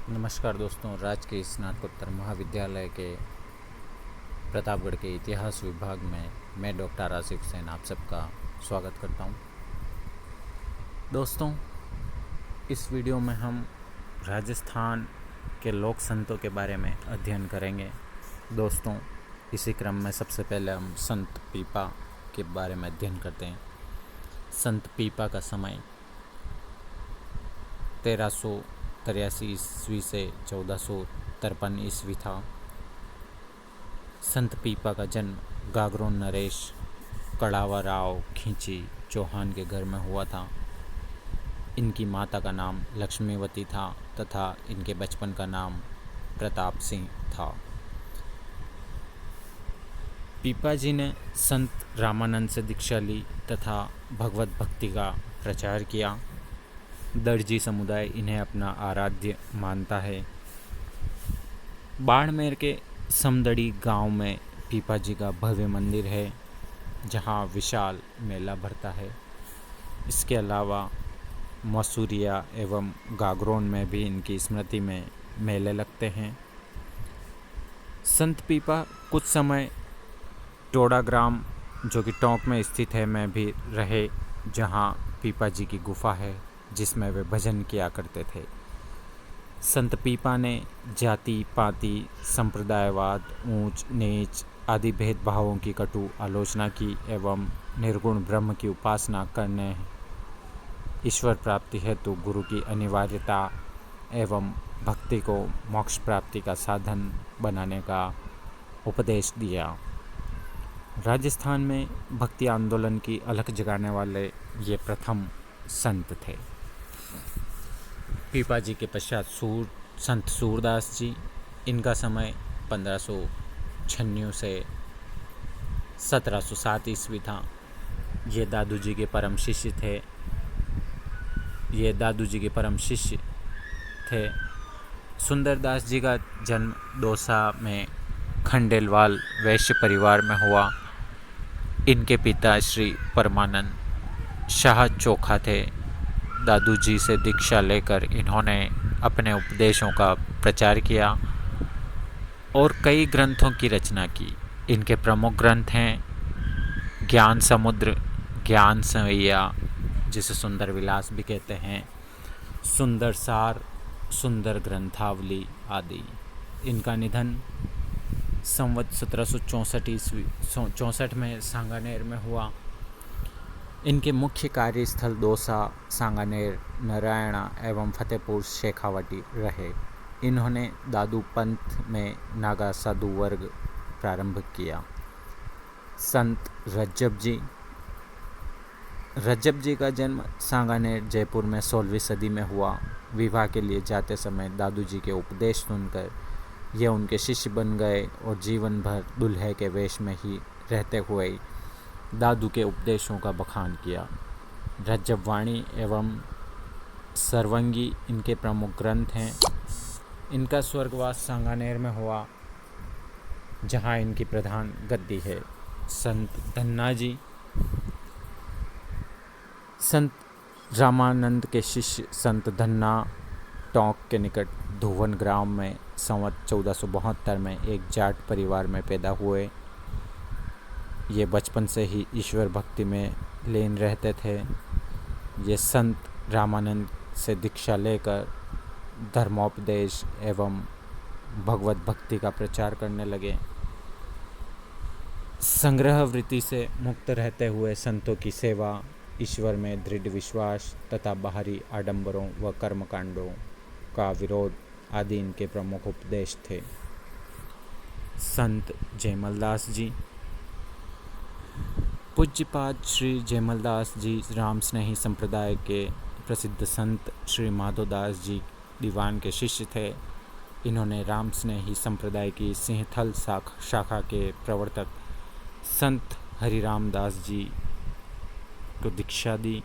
नमस्कार दोस्तों, राजकीय स्नातकोत्तर महाविद्यालय के प्रतापगढ़ के इतिहास विभाग में मैं डॉक्टर आसिफ हुसैन आप सबका स्वागत करता हूं। दोस्तों, इस वीडियो में हम राजस्थान के लोक संतों के बारे में अध्ययन करेंगे। दोस्तों, इसी क्रम में सबसे पहले हम संत पीपा के बारे में अध्ययन करते हैं। संत पीपा का समय 1383 ईस्वी से 1453 ईस्वी था। संत पीपा का जन्म गागरोन नरेश कड़ावा राव खींची चौहान के घर में हुआ था। इनकी माता का नाम लक्ष्मीवती था तथा इनके बचपन का नाम प्रताप सिंह था। पीपा जी ने संत रामानंद से दीक्षा ली तथा भगवत भक्ति का प्रचार किया। दर्जी समुदाय इन्हें अपना आराध्य मानता है। बाड़मेर के समदड़ी गांव में पीपा जी का भव्य मंदिर है, जहां विशाल मेला भरता है। इसके अलावा मसूरिया एवं गागरोन में भी इनकी स्मृति में मेले लगते हैं। संत पीपा कुछ समय टोड़ा ग्राम, जो कि टोंक में स्थित है, में भी रहे, जहां पीपा जी की गुफा है जिसमें वे भजन किया करते थे। संत पीपा ने जाति पाति, संप्रदायवाद, ऊंच नीच आदि भेदभावों की कटु आलोचना की एवं निर्गुण ब्रह्म की उपासना करने, ईश्वर प्राप्ति हेतु गुरु की अनिवार्यता एवं भक्ति को मोक्ष प्राप्ति का साधन बनाने का उपदेश दिया। राजस्थान में भक्ति आंदोलन की अलख जगाने वाले ये प्रथम संत थे। पीपा जी के पश्चात संत सूरदास जी, इनका समय 1596 से 1707 ईस्वी था। ये दादू जी के परम शिष्य थे। सुंदरदास जी का जन्म दौसा में खंडेलवाल वैश्य परिवार में हुआ। इनके पिता श्री परमानंद शाह चोखा थे। दादू जी से दीक्षा लेकर इन्होंने अपने उपदेशों का प्रचार किया और कई ग्रंथों की रचना की। इनके प्रमुख ग्रंथ हैं ज्ञान समुद्र, ज्ञान संवैया, जिसे सुंदर विलास भी कहते हैं, सुंदर सार, सुंदर ग्रंथावली आदि। इनका निधन संवत 1764 में सांगानेर में हुआ। इनके मुख्य कार्यस्थल दौसा, सांगानेर, नारायणा एवं फतेहपुर शेखावटी रहे। इन्होंने दादू पंथ में नागा साधु वर्ग प्रारंभ किया। संत रज्जब जी का जन्म सांगानेर, जयपुर में 16वीं सदी में हुआ। विवाह के लिए जाते समय दादू जी के उपदेश सुनकर ये उनके शिष्य बन गए और जीवन भर दुल्हे के वेश में ही रहते हुए दादू के उपदेशों का बखान किया। रज्जब वाणी एवं सर्वंगी इनके प्रमुख ग्रंथ हैं। इनका स्वर्गवास सांगानेर में हुआ, जहां इनकी प्रधान गद्दी है। संत धन्ना जी, संत रामानंद के शिष्य संत धन्ना टोंक के निकट धुवन ग्राम में संवत 1472 में एक जाट परिवार में पैदा हुए। ये बचपन से ही ईश्वर भक्ति में लीन रहते थे। ये संत रामानंद से दीक्षा लेकर धर्मोपदेश एवं भगवत भक्ति का प्रचार करने लगे। संग्रह वृत्ति से मुक्त रहते हुए संतों की सेवा, ईश्वर में दृढ़ विश्वास तथा बाहरी आडंबरों व कर्मकांडों का विरोध आदि इनके प्रमुख उपदेश थे। संत जयमलदास जी, पूज्यपाद श्री जयमलदास जी राम स्नेही संप्रदाय के प्रसिद्ध संत श्री माधोदास जी दीवान के शिष्य थे। इन्होंने राम स्नेही संप्रदाय की सिंहथल शाखा के प्रवर्तक संत हरिराम दास जी को दीक्षा दी,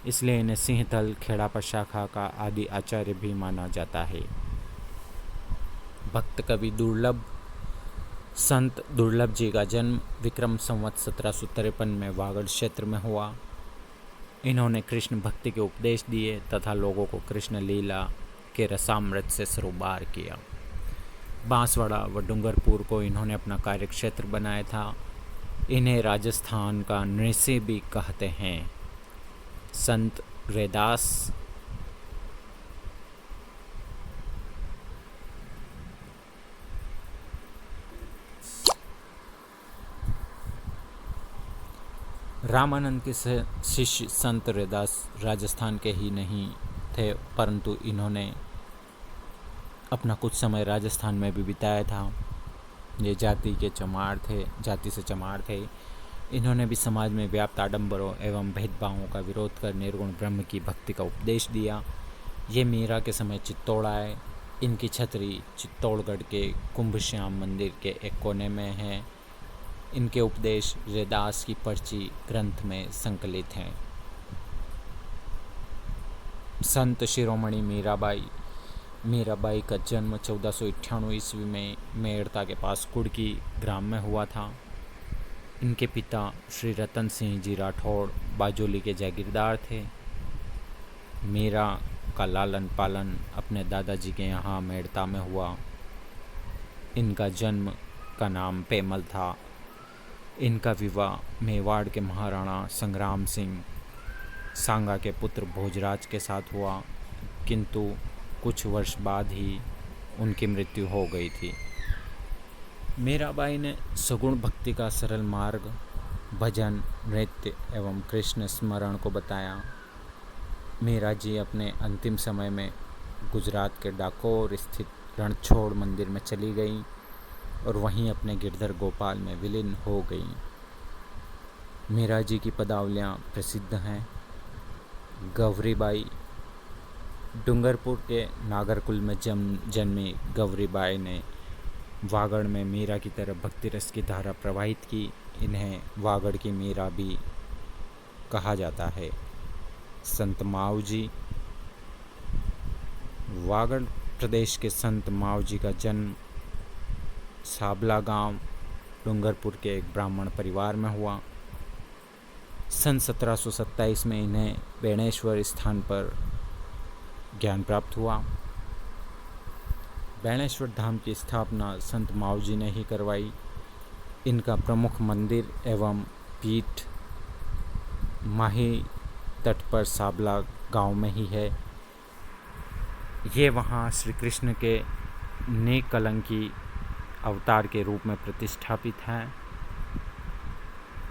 इसलिए इन्हें सिंहथल खेड़ापा शाखा का आदि आचार्य भी माना जाता है। भक्त कवि दुर्लभ, संत दुर्लभ जी का जन्म विक्रम संवत 1753 में वागड़ क्षेत्र में हुआ। इन्होंने कृष्ण भक्ति के उपदेश दिए तथा लोगों को कृष्ण लीला के रसामृत से सरोबार किया। बांसवाड़ा व डूंगरपुर को इन्होंने अपना कार्यक्षेत्र बनाया था। इन्हें राजस्थान का नृसिंह भी कहते हैं। संत रैदास रामानंद के शिष्य संत रैदास राजस्थान के ही नहीं थे, परंतु इन्होंने अपना कुछ समय राजस्थान में भी बिताया था। ये जाति से चमार थे। इन्होंने भी समाज में व्याप्त आडंबरों एवं भेदभावों का विरोध कर निर्गुण ब्रह्म की भक्ति का उपदेश दिया। ये मीरा के समय चित्तौड़ आए। इनकी छतरी चित्तौड़गढ़ के कुंभश्याम मंदिर के एक कोने में है। इनके उपदेश रैदास की पर्ची ग्रंथ में संकलित हैं। संत शिरोमणि मीराबाई का जन्म 1498 ईस्वी में मेड़ता के पास कुड़की ग्राम में हुआ था। इनके पिता श्री रतन सिंह जी राठौड़ बाजोली के जागीरदार थे। मीरा का लालन पालन अपने दादाजी के यहाँ मेड़ता में हुआ। इनका जन्म का नाम पेमल था। इनका विवाह मेवाड़ के महाराणा संग्राम सिंह सांगा के पुत्र भोजराज के साथ हुआ, किंतु कुछ वर्ष बाद ही उनकी मृत्यु हो गई थी। मीराबाई ने सगुण भक्ति का सरल मार्ग भजन, नृत्य एवं कृष्ण स्मरण को बताया। मीरा जी अपने अंतिम समय में गुजरात के डाकोर स्थित रणछोड़ मंदिर में चली गईं और वहीं अपने गिरधर गोपाल में विलीन हो गईं। मीरा जी की पदावलियाँ प्रसिद्ध हैं। गौरीबाई डूंगरपुर के नागरकुल में जन्मी गौरीबाई ने वागड़ में मीरा की तरह भक्ति रस की धारा प्रवाहित की। इन्हें वागड़ की मीरा भी कहा जाता है। संत मावजी वागड़ प्रदेश के संत मावजी का जन्म साबला गांव डूंगरपुर के एक ब्राह्मण परिवार में हुआ। सन 1727 में इन्हें बेणेश्वर स्थान पर ज्ञान प्राप्त हुआ। बेणेश्वर धाम की स्थापना संत मावजी ने ही करवाई। इनका प्रमुख मंदिर एवं पीठ माही तट पर साबला गांव में ही है। ये वहाँ श्री कृष्ण के निकलंकी अवतार के रूप में प्रतिष्ठापित हैं।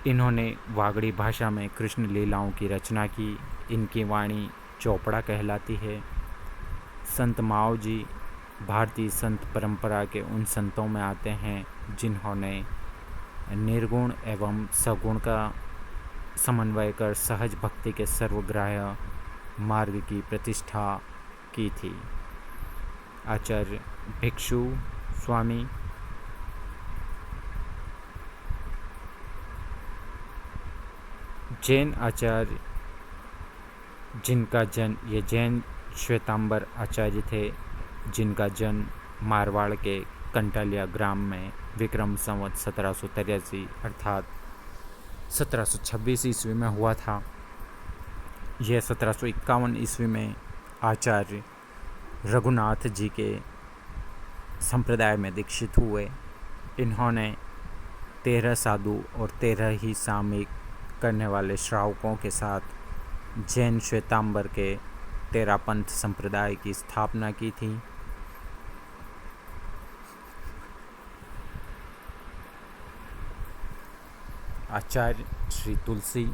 इन्होंने वागड़ी भाषा में कृष्ण लीलाओं की रचना की। इनकी वाणी चौपड़ा कहलाती है। संत मावजी भारतीय संत परंपरा के उन संतों में आते हैं जिन्होंने निर्गुण एवं सगुण का समन्वय कर सहज भक्ति के सर्वग्राह्य मार्ग की प्रतिष्ठा की थी। आचार्य भिक्षु स्वामी जैन आचार्य ये जैन श्वेतांबर आचार्य थे, जिनका जन्म मारवाड़ के कंटालिया ग्राम में विक्रम संवत 1783 अर्थात 1726 ईस्वी में हुआ था। यह 1751 ईस्वी में आचार्य रघुनाथ जी के संप्रदाय में दीक्षित हुए। इन्होंने 13 साधु और 13 ही सामयिक करने वाले श्रावकों के साथ जैन श्वेतांबर के तेरापंथ संप्रदाय की स्थापना की थी। आचार्य श्री तुलसी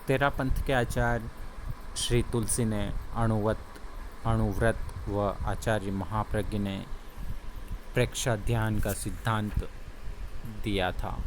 तेरापंथ के आचार्य श्री तुलसी ने अणुव्रत व आचार्य महाप्रज्ञ ने प्रेक्षा ध्यान का सिद्धांत दिया था।